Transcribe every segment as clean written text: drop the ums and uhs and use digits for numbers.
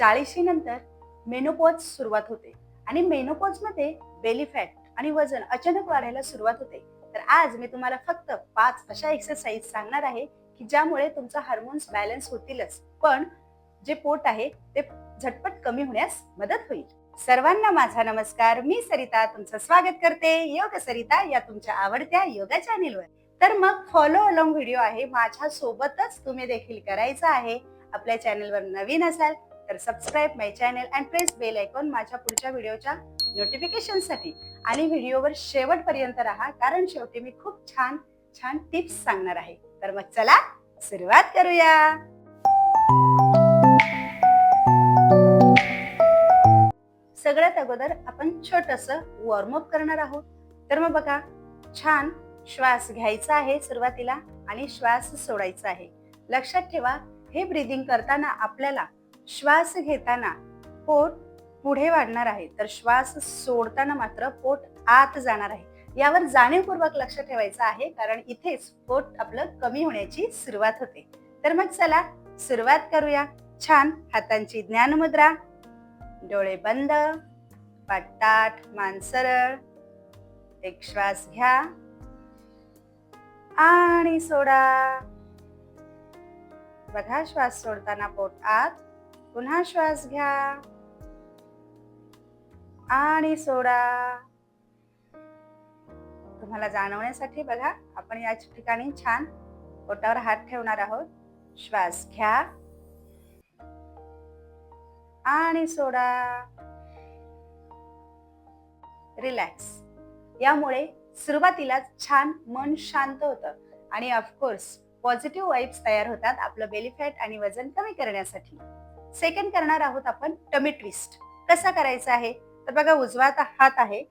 40 नंतर मेनोपॉज सुरुवात होते आणि मेनोपॉज मध्ये बेली फॅट आणि वजन अचानक वाढायला सुरुवात होते. तर आज मी तुम्हाला फक्त 5 अशा एक्सरसाइज सांगणार आहे की ज्यामुळे तुमचा हार्मोन्स बॅलन्स होतीलच, पण जे पोट आहे ते झटपट कमी होण्यास मदत होईल. सर्वांना माझा नमस्कार. मी सरिता तुमचं स्वागत करते योग सरिता या तुमच्या आवडत्या योगा चॅनेलवर. तर मग फॉलो अलोंग व्हिडिओ आहे माझ्या सोबतच तुम्ही देखील करायचा आहे. आपल्या चॅनेलवर नवीन असाल तर subscribe my channel and press bell icon माझ्या पुढच्या व्हिडिओच्या नोटिफिकेशनसाठी. आणि व्हिडिओवर शेवटपर्यंत राहा, कारण शेवटी मी खूप छान छान टिप्स सांगणार आहे. तर मग चला सुरुवात करूया. सगळ्यात अगोदर आपण छोटंसं वॉर्मअप करणार आहोत. तर मग बघा, छान श्वास घ्यायचा आहे सुरुवातीला आणि श्वास सोडायचा आहे. लक्षात ठेवा, हे ब्रीदिंग करताना आपल्याला श्वास घेताना पोट पुढे वाढणार आहे, तर श्वास सोडताना मात्र पोट आत जाणार आहे. यावर जाणीवपूर्वक लक्ष ठेवायचं आहे, कारण इथेच पोट आपलं कमी होण्याची सुरुवात होते. तर मग चला सुरुवात करूया. छान हातांची ज्ञान मुद्रा, डोळे बंद, पाठ ताठ, मान सरळ. एक श्वास घ्या आणि सोडा. बघा, श्वास सोडताना पोट आत. पुन्हा श्वास घ्या आणि सोडा. तुम्हाला जाणवण्यासाठी बघा, आपण या ठिकाणी छान पोटावर हात ठेवणार आहोत. श्वास घ्या आणि सोडा. रिलॅक्स. यामुळे सुरुवातीला छान मन शांत होतं आणि ऑफकोर्स पॉझिटिव्ह वाइब्स तयार होतात आपलं बेली फॅट आणि वजन कमी करण्यासाठी. सेकंड करणार आहोत आपण टमी ट्विस्ट. कसा करायचा आहे तर बघा, उजवा हात आहे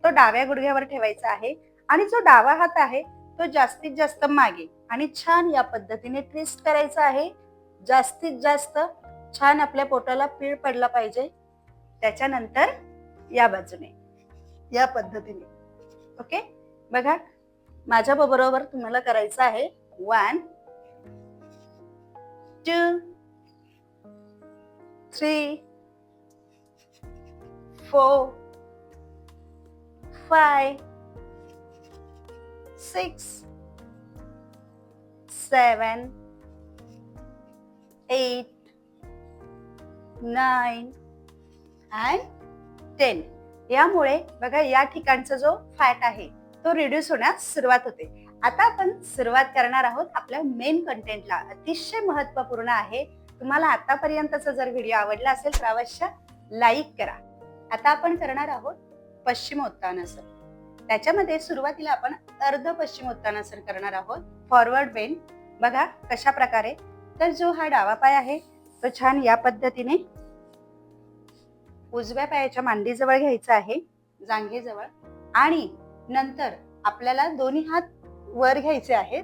तो डाव्या गुडघ्यावर ठेवायचा आहे आणि जो डावा हात आहे तो जास्तीत जास्त मागे आणि छान या पद्धतीने ट्विस्ट करायचा आहे. जास्तीत जास्त छान आपल्या पोटाला पीळ पडला पाहिजे. त्याच्यानंतर या बाजूने या पद्धतीने. ओके, बघा माझ्या बरोबर तुम्हाला करायचं आहे. 1 2 3 4 5 6 7 8 9 and 10. यामुळे बघा, या ठिकाणचा जो फॅट आहे तो रिड्यूस होण्यास सुरुवात होते. आता आपण सुरुवात करणार आहोत आपल्या मेन कंटेंटला. अतिशय महत्त्वपूर्ण आहे. तुम्हाला आतापर्यंतचा जर व्हिडिओ आवडला असेल तर अवश्य लाईक करा. आता आपण करणार आहोत पश्चिमोत्तानासन. त्याच्यामध्ये सुरुवातीला आपण अर्ध पश्चिमोत्तानासन करणार आहोत. Forward bend. बघा कशा प्रकारे, तर जो हा डावा पाय आहे तो छान या पद्धतीने उजव्या पायाच्या मांडीजवळ घ्यायचा आहे, जांघेजवळ. आणि नंतर आपल्याला दोन्ही हात वर घ्यायचे आहेत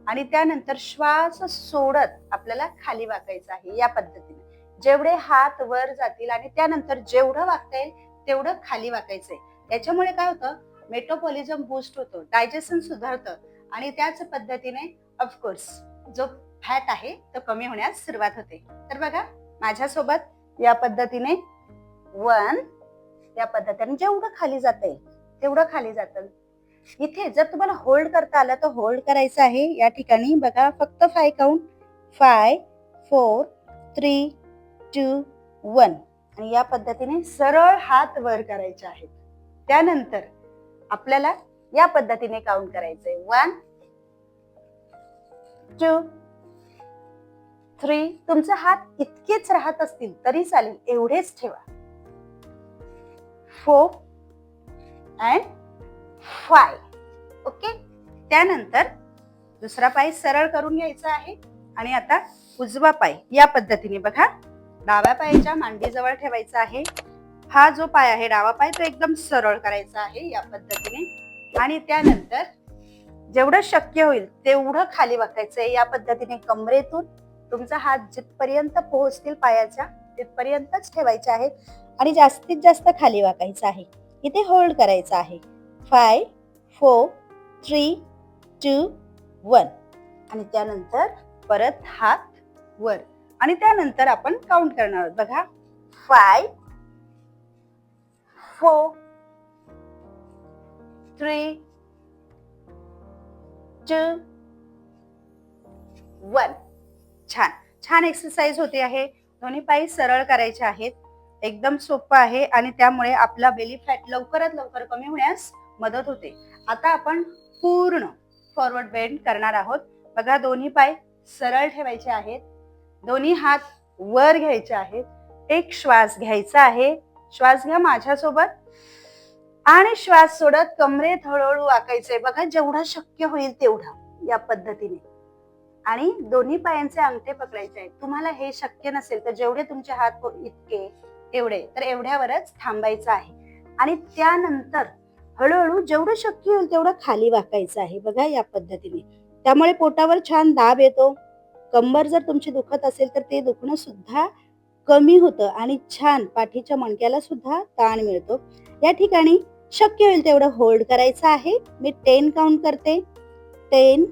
आणि त्यानंतर श्वास सोडत आपल्याला खाली वाकायचं आहे. या पद्धतीने जेवढे हात वर जातील आणि त्यानंतर जेवढं वाकता येईल तेवढं खाली वाकायचंय. याच्यामुळे काय होतं, मेटाबॉलिझम बूस्ट होतो, डायजेशन सुधारतं आणि त्याच पद्धतीने ऑफकोर्स जो फॅट आहे तो कमी होण्यास सुरुवात होते. तर बघा माझ्यासोबत या पद्धतीने 1, या पद्धतीने जेवढं खाली जात आहे तेवढं खाली जातं. इथे जर तुम्हाला होल्ड करता आलं तर होल्ड करायचं आहे. या ठिकाणी बघा, फक्त 5 काउंट. 5 4 3 2 1 आणि या पद्धतीने सरळ हात वर करायचे आहेत. त्यानंतर आपल्याला या पद्धतीने काउंट करायचंय. 1 2 3. तुमचे हात इतकेच राहत असतील तरी चालेल, एवढेच ठेवा. 4 and 5. ओके, त्यानंतर दुसरा पाय सरळ करून घ्यायचा आहे आणि आता उजवा पाय या पद्धतीने बघा डाव्या पायाच्या मांडीजवळ ठेवायचा आहे. हा जो पाय आहे डावा पाय तो एकदम सरळ करायचा आहे या पद्धतीने आणि त्यानंतर जेवढं शक्य होईल तेवढं खाली वाकायचंय. या पद्धतीने कमरेतून तुमचा हात जिथपर्यंत पोहोचतील पायाच्या तिथपर्यंतच ठेवायचे आहेत आणि जास्तीत जास्त खाली वाकायचं आहे. इथे होल्ड करायचं आहे. 5 4 3 2 1 आणि त्यानंतर परत हात वर आणि त्यानंतर आपण काउंट करणार आहोत. बघा 5 4 3 2 1. छान छान एक्सरसाइज होते आहे. दोन्ही पाय सरळ करायचे आहेत. एकदम सोपं आहे आणि त्यामुळे आपला बेली फॅट लवकरात लवकर कमी होण्यास मदत होते. आता आपण पूर्ण फॉरवर्ड बेंड करणार आहोत. बघा, दोन्ही पाय सरळ ठेवायचे आहेत. दोन्ही हात वर घ्यायचे आहेत. एक श्वास घ्यायचा आहे. श्वास घ्या माझ्यासोबत आणि श्वास सोडत कमरेत हळूहळू वाकायचंय. बघा, जेवढा शक्य होईल तेवढा या पद्धतीने. आणि दोन्ही पायांचे अंगठे पकडायचे आहेत. तुम्हाला हे शक्य नसेल तर जेवढे तुमचे हात इतके एवढे तर एवढ्यावरच थांबायचं आहे. आणि त्यानंतर हळूहळू जेवढं शक्य होईल तेवढं खाली वाकायचं आहे. बघा, या पद्धतीने. त्यामुळे पोटावर छान दाब येतो. कंबर जर तुमची दुखत असेल तर ते दुखणं सुद्धा कमी होतं आणि छान पाठीच्या मणक्याला सुद्धा ताण मिळतो. या ठिकाणी शक्य होईल तेवढं होल्ड करायचं आहे. मी 10 काउंट करते. 10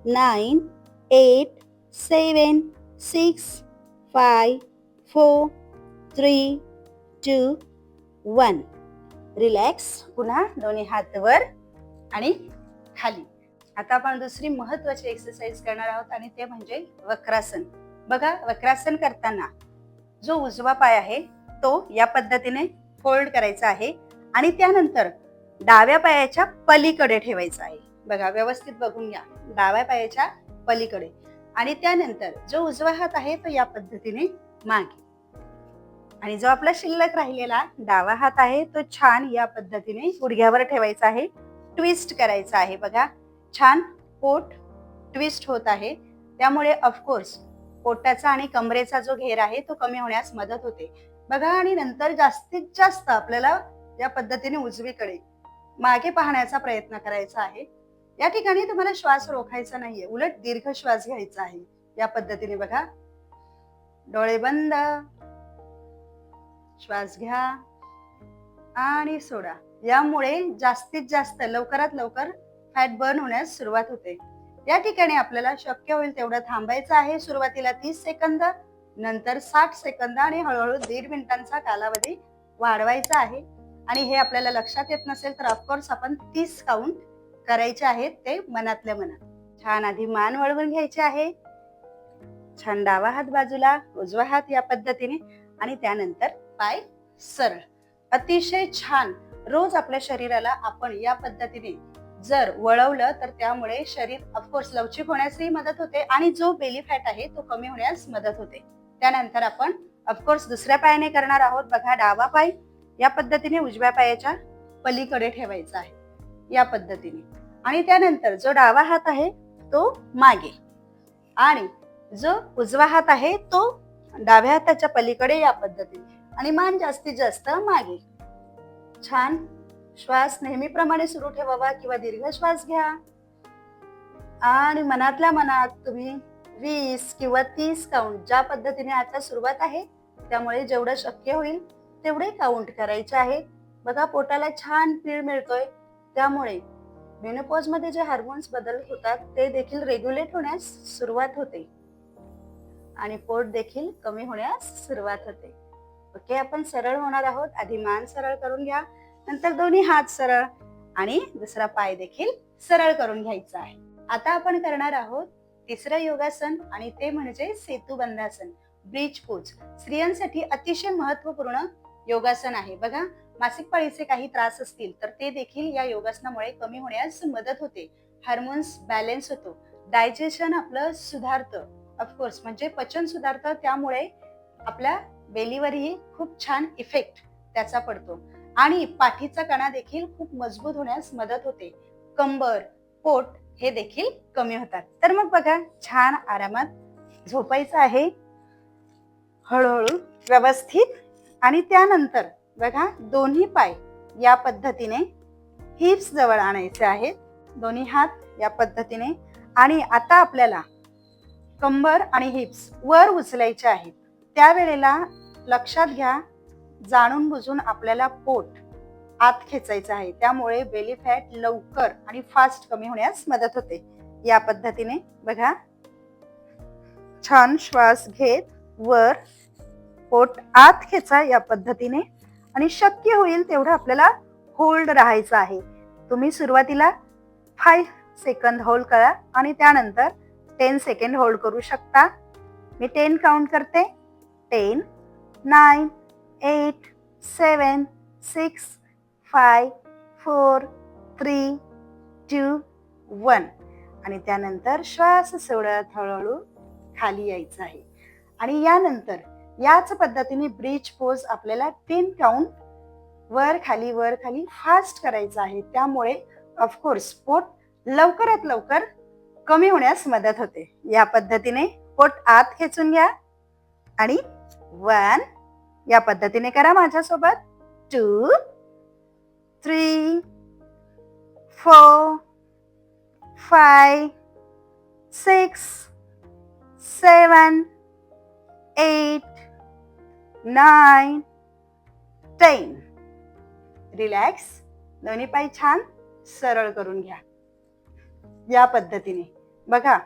9 8 7 6 5 4 3 2 1. रिलॅक्स. पुन्हा दोन्ही हात वर आणि खाली. आता आपण दुसरी महत्वाची एक्सरसाइज करणार आहोत आणि ते म्हणजे वक्रासन. बघा, वक्रासन करताना जो उजवा पाय आहे तो या पद्धतीने फोल्ड करायचा आहे आणि त्यानंतर डाव्या पायाच्या पलीकडे ठेवायचा आहे. बघा, व्यवस्थित बघून घ्या. डाव्या पायाच्या पलीकडे. आणि त्यानंतर जो उजवा हात आहे तो या पद्धतीने मागे. आणि जो आपला शिल्लक राहिलेला डावा हात आहे तो छान या पद्धतीने गुडघ्यावर ठेवायचा आहे. ट्विस्ट करायचा आहे. बघा, छान पोट ट्विस्ट होत आहे. त्यामुळे ऑफकोर्स पोटाचा आणि कमरेचा जो घेर आहे तो कमी होण्यास मदत होते. बघा, आणि नंतर जास्तीत जास्त आपल्याला या पद्धतीने उजवीकडे मागे पाहण्याचा प्रयत्न करायचा आहे. या ठिकाणी तुम्हाला श्वास रोखायचा नाहीये, उलट दीर्घ श्वास घ्यायचा आहे. या पद्धतीने बघा, डोळे बंद, श्वास घ्या आणि सोडा. यामुळे जास्तीत जास्त लवकरात लवकर फॅट बर्न होण्यास सुरुवात होते. या ठिकाणी आपल्याला शक्य होईल तेवढं थांबायचं आहे. सुरुवातीला 30 सेकंद, नंतर 60 सेकंद आणि हळूहळू 1.5 मिनिटांचा कालावधी वाढवायचा आहे. आणि हे आपल्याला लक्षात येत नसेल तर ऑफकोर्स आपण 30 काउंट करायचे आहेत, ते मनातल्या मनात. छान आधी मान वळवून घ्यायची आहे. छान डावा हात बाजूला, उजवा हात या पद्धतीने आणि त्यानंतर पाय सरळ. अतिशय छान. रोज आपल्या शरीराला आपण या पद्धतीने जर वळवलं तर त्यामुळे शरीर ऑफकोर्स लवचिक होण्यासही मदत होते आणि जो बेली फॅट आहे तो कमी होण्यास मदत होते. त्यानंतर आपण ऑफकोर्स दुसऱ्या पायाने करणार आहोत. बघा, डावा पाय या पद्धतीने उजव्या पायाच्या पलीकडे ठेवायचा आहे या पद्धतीने. आणि त्यानंतर जो डावा हात आहे तो मागे आणि जो उजवा हात आहे तो डाव्या हाताच्या पलीकडे या पद्धतीने आणि मान जास्तीत जास्त मागे. छान. श्वास नेहमीप्रमाणे सुरू ठेवावा किंवा दीर्घ श्वास घ्या आणि मनातल्या मनात तुम्ही 20 किंवा 30 काउंट, ज्या पद्धतीने आता सुरुवात आहे त्यामुळे जेवढं शक्य होईल तेवढे काउंट करायचे आहे. बघा, पोटाला छान पीळ मिळतोय. त्यामुळे मेनोपॉज मध्ये जे हार्मोन्स बदल होतात ते देखील रेग्युलेट होण्यास सुरुवात होते आणि पोट देखील कमी होण्यास सुरुवात होते. ओके, आपण सरळ होणार आहोत. आधी मान सरळ करून घ्या, नंतर दोन्ही हात सरळ आणि दुसरा पाय देखील सरळ करून घ्यायचा आहे. आता आपण करणार आहोत तिसरं योगासन आणि ते म्हणजे सेतुबंधासन, ब्रिज पोज. स्त्रियांसाठी अतिशय महत्वपूर्ण योगासन आहे. बघा, मासिक पाळीचे काही त्रास असतील तर ते देखील या योगासनामुळे कमी होण्यास मदत होते. हार्मोन्स बॅलन्स होतो, डायजेशन आपलं सुधारतं, ऑफकोर्स म्हणजे पचन सुधारतं. त्यामुळे आपल्या बेलीवरही खूप छान इफेक्ट त्याचा पडतो आणि पाठीचा कणा देखील खूप मजबूत होण्यास मदत होते. कंबर, पोट हे देखील कमी होतात. तर मग बघा, छान आरामात झोपायचं आहे हळूहळू व्यवस्थित. आणि त्यानंतर बघा, दोन्ही पाय या पद्धतीने हिप्स जवळ आणायचे आहेत, दोन्ही हात या पद्धतीने. आणि आता आपल्याला कंबर आणि हिप्स वर उचलायचे आहेत. त्यावेळेला लक्षात घ्या, जाणून बुजून आपल्याला पोट आत खेचायचं आहे. त्यामुळे बेली फॅट लवकर आणि फास्ट कमी होण्यास मदत होते. या पद्धतीने बघा, छान श्वास घेत वर पोट आत खेचा या पद्धतीने आणि शक्य होईल तेवढं आपल्याला होल्ड राहायचं आहे. तुम्ही सुरुवातीला 5 सेकंद होल्ड करा आणि त्यानंतर 10 सेकंद होल्ड करू शकता. मी 10 काउंट करते. 10, 9, 8, 7, 6, 5, 4, 3, 2, 1 आणि त्यानंतर श्वास सोडत हळूहळू खाली यायचं आहे. आणि यानंतर याच पद्धतीने ब्रिज पोज आपल्याला 10 काउंट वर खाली फास्ट करायचं आहे. त्यामुळे ऑफकोर्स पोट लवकरात लवकर कमी होण्यास मदत होते. या पद्धतीने पोट आत खेचून घ्या आणि 1 या पद्धतीने करा माझ्यासोबत. 2, 3, 4, 5, 6, 7, 8, 9, 10. रिलॅक्स. दोन्ही पाय छान सरळ करून घ्या. या पद्धतीने बघा,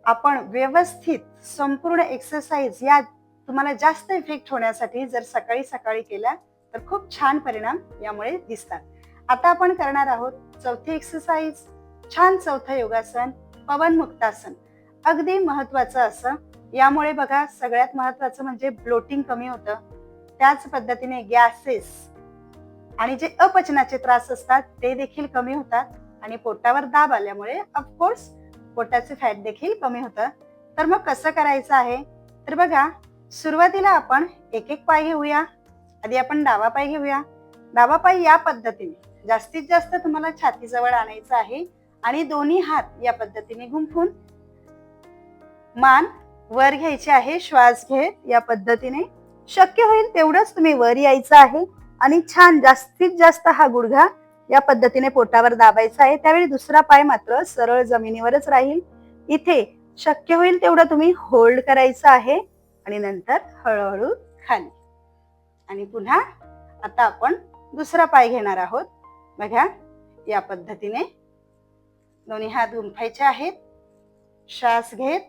आपण व्यवस्थित संपूर्ण एक्सरसाइज या तुम्हाला जास्त इफेक्ट होण्यासाठी जर सकाळी सकाळी केला तर खूप छान परिणाम यामुळे दिसतात. आता आपण करणार आहोत चौथी एक्सरसाइज. छान चौथं योगासन, पवन मुक्तासन. अगदी महत्वाचं असं. यामुळे बघा, सगळ्यात महत्वाचं म्हणजे ब्लोटिंग कमी होतं. त्याच पद्धतीने गॅसेस आणि जे अपचनाचे त्रास असतात ते देखील कमी होतात आणि पोटावर दाब आल्यामुळे ऑफकोर्स पोटाचे फॅट देखील कमी होतं. तर मग कसं करायचं आहे तर बघा, सुरुवातीला आपण एक एक पाय घेऊया. आधी आपण डावा पाय घेऊया. डावा पाय या पद्धतीने जास्तीत जास्त तुम्हाला छातीजवळ आणायचं आहे आणि दोन्ही हात या पद्धतीने गुंफून मान वर घ्यायची आहे. श्वास घेत या पद्धतीने शक्य होईल तेवढंच तुम्ही वर यायचं आहे आणि छान जास्तीत जास्त हा गुडघा या पद्धतीने पोटावर दाबायचा आहे. त्यावेळी दुसरा पाय मात्र सरळ जमिनीवरच राहील. इथे शक्य होईल तेवढं तुम्ही होल्ड करायचं आहे आणि नंतर हळूहळू खाली. आणि पुन्हा आता आपण दुसरा पाय घेणार आहोत. बघा, या पद्धतीने दोन्ही हात गुंफायचे आहेत. श्वास घेत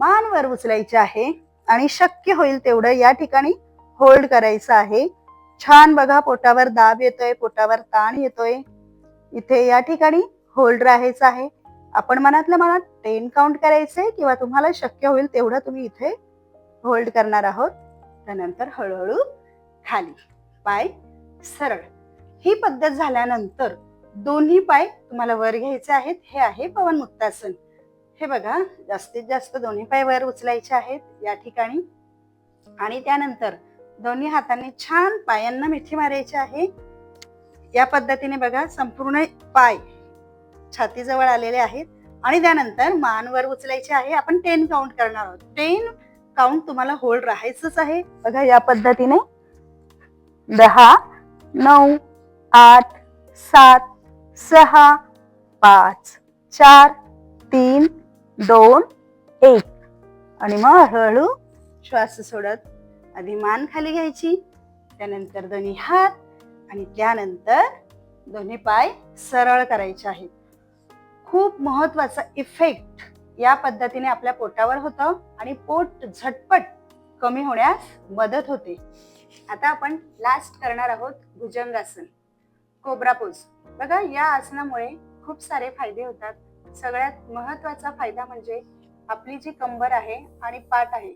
मान वर उचलायचे आहे आणि शक्य होईल तेवढं या ठिकाणी होल्ड करायचं आहे. छान बघा, पोटावर दाब येतोय, पोटावर ताण येतोय. इथे या ठिकाणी होल्ड राहायचं आहे. आपण मनातल्या मनात 10 काउंट करायचे किंवा तुम्हाला शक्य होईल तेवढं तुम्ही इथे होल्ड करणार आहोत. त्यानंतर हळूहळू खाली. पाय सरळ. ही पद्धत झाल्यानंतर दोन्ही पाय तुम्हाला वर घ्यायचे आहेत. हे आहे पवन मुक्तासन. हे बघा, जास्तीत जास्त दोन्ही पाय वर उचलायचे आहेत या ठिकाणी आणि त्यानंतर दोन्ही हातांनी छान पायांना मिठी मारायची आहे. या पद्धतीने बघा, संपूर्ण पाय छातीजवळ आलेले आहेत आणि त्यानंतर मान वर उचलायची आहे. आपण 10 काउंट करणार आहोत. 10 काउंट तुम्हाला होल्ड राहायचंच आहे. बघा, या पद्धतीने 10, 9, 8, 7, 6, 5, 4, 3, 2, 1 आणि मग हळूहळू श्वास सोडत आधी मान खाली घ्यायची, त्यानंतर दोन्ही हात आणि त्यानंतर दोन्ही पाय सरळ करायचे आहेत. खूप महत्वाचा इफेक्ट या पद्धतीने आपल्या पोटावर होतं आणि पोट झटपट कमी होण्यास मदत होते. आता आपण लास्ट करणार आहोत भुजंगासन, कोब्रा पोज. बघा, या आसनामुळे खूप सारे फायदे होतात. सगळ्यात महत्वाचा फायदा म्हणजे आपली जी कंबर आहे आणि पाठ आहे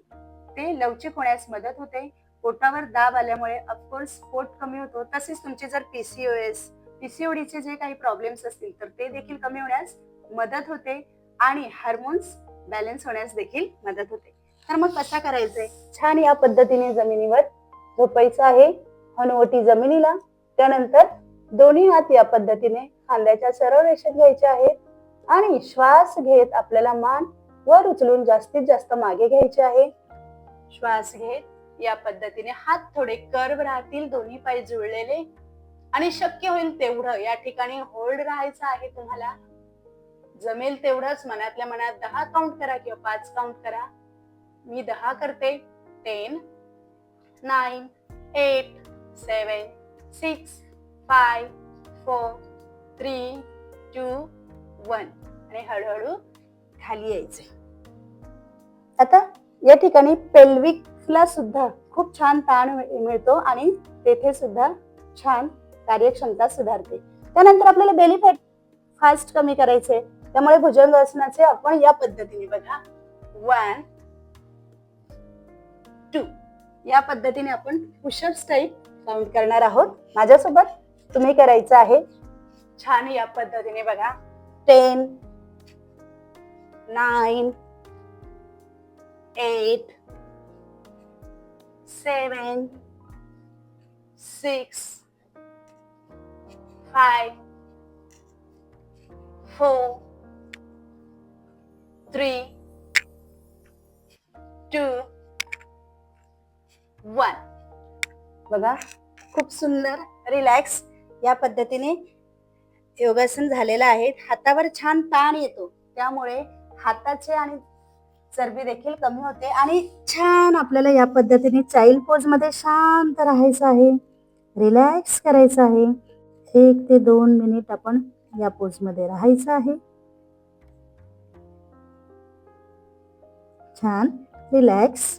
ते लवचिक होण्यास मदत होते. पोटावर दाब आल्यामुळे ऑफकोर्स पोट कमी होतो. तसेच तुमचे जर पीसीओडीचे जे काही प्रॉब्लेम्स असतील तर ते देखील कमी होण्यास मदत होते आणि हार्मोन्स बॅलन्स होण्यास देखील मदत होते. तर मग कसा करायचंय? छान या पद्धतीने जमिनीवर झोपायचं आहे, हनुवटी जमिनीला. त्यानंतर दोन्ही हात या पद्धतीने खांद्याच्या सरळ रेषेत घ्यायचे आहेत आणि श्वास घेत आपल्याला मान वर उचलून जास्तीत जास्त मागे घ्यायचे आहे. श्वास घेत या पद्धतीने हात थोडे कर्व राहतील, दोन्ही पाय जुळलेले आणि शक्य होईल तेवढं या ठिकाणी होल्ड राहायचं आहे. तुम्हाला जमेल तेवढंच मनातल्या मनात 10 काउंट करा किंवा 5 काउंट करा. मी 10 करते. 10, 9, 8, 7, 6, 5, 4, 3, 2, 1 आणि हळूहळू खाली यायचे. आता या ठिकाणी पेल्विकला सुद्धा खूप छान ताण मिळतो आणि तेथे सुद्धा छान कार्यक्षमता सुधारते. त्यानंतर आपल्याला बेली फॅट फास्ट कमी करायचे, त्यामुळे भुजंगासनाचे आपण या पद्धतीने बघा 1 2 या पद्धतीने आपण पुशअप्स टाईप काउंट करणार आहोत. माझ्यासोबत तुम्ही करायचं आहे. छान या पद्धतीने बघा 10 9 8 7 6 5 4 3 2 1. बघा खूप सुंदर रिलॅक्स या पद्धतीने योगासन झालेलं आहे. हातावर छान ताण येतो, त्यामुळे हाताचे आणि चरबी देखील कमी होते आणि छान आपल्याला या पद्धतीने चाइल्ड पोज मध्ये शांत राहायचं आहे, रिलॅक्स करायचं आहे. 1 ते 2 मिनिट आपण या पोज मध्ये राहायचं आहे. छान रिलॅक्स.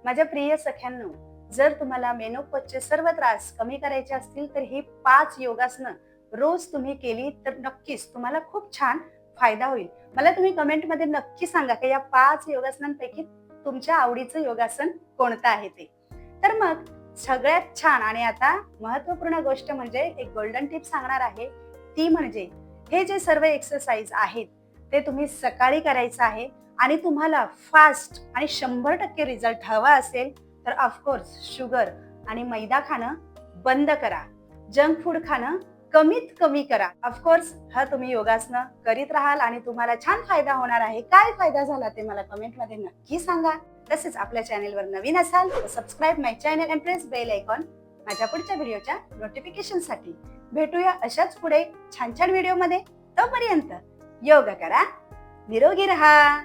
माझ्या प्रिय सख्यांनो, जर तुम्हाला मेनोपॉजचे सर्व त्रास कमी करायचे असतील तर ही 5 योगासनं रोज तुम्ही केली तर नक्कीच तुम्हाला खूप छान फायदा होईल. मला तुम्ही कमेंटमध्ये नक्की सांगा की या 5 योगासनांपैकी तुमच्या आवडीचं योगासन कोणतं आहे ते. तर मग सगळ्यात छान आणि आता महत्त्वपूर्ण गोष्ट म्हणजे एक गोल्डन टिप सांगणार आहे, ती म्हणजे हे जे सर्व एक्सरसाइज आहेत ते तुम्ही सकाळी करायचं आहे आणि तुम्हाला फास्ट आणि 100% रिझल्ट हवा असेल तर ऑफकोर्स शुगर आणि मैदा खाणं बंद करा, जंक फूड खाणं कमीत कमी करा. ऑफकोर्स हा तुम्ही योगासनं करीत राहाल आणि तुम्हाला छान फायदा होणार आहे. काय फायदा झाला ते मला कमेंटमध्ये नक्की सांगा. तसेच आपल्या चॅनेलवर नवीन असाल तर subscribe my channel and press bell icon माझ्या पुढच्या व्हिडिओच्या नोटिफिकेशन साठी. भेटूया अशाच पुढे छान छान व्हिडिओ मध्ये. तोपर्यंत योगा करा, निरोगी राहा.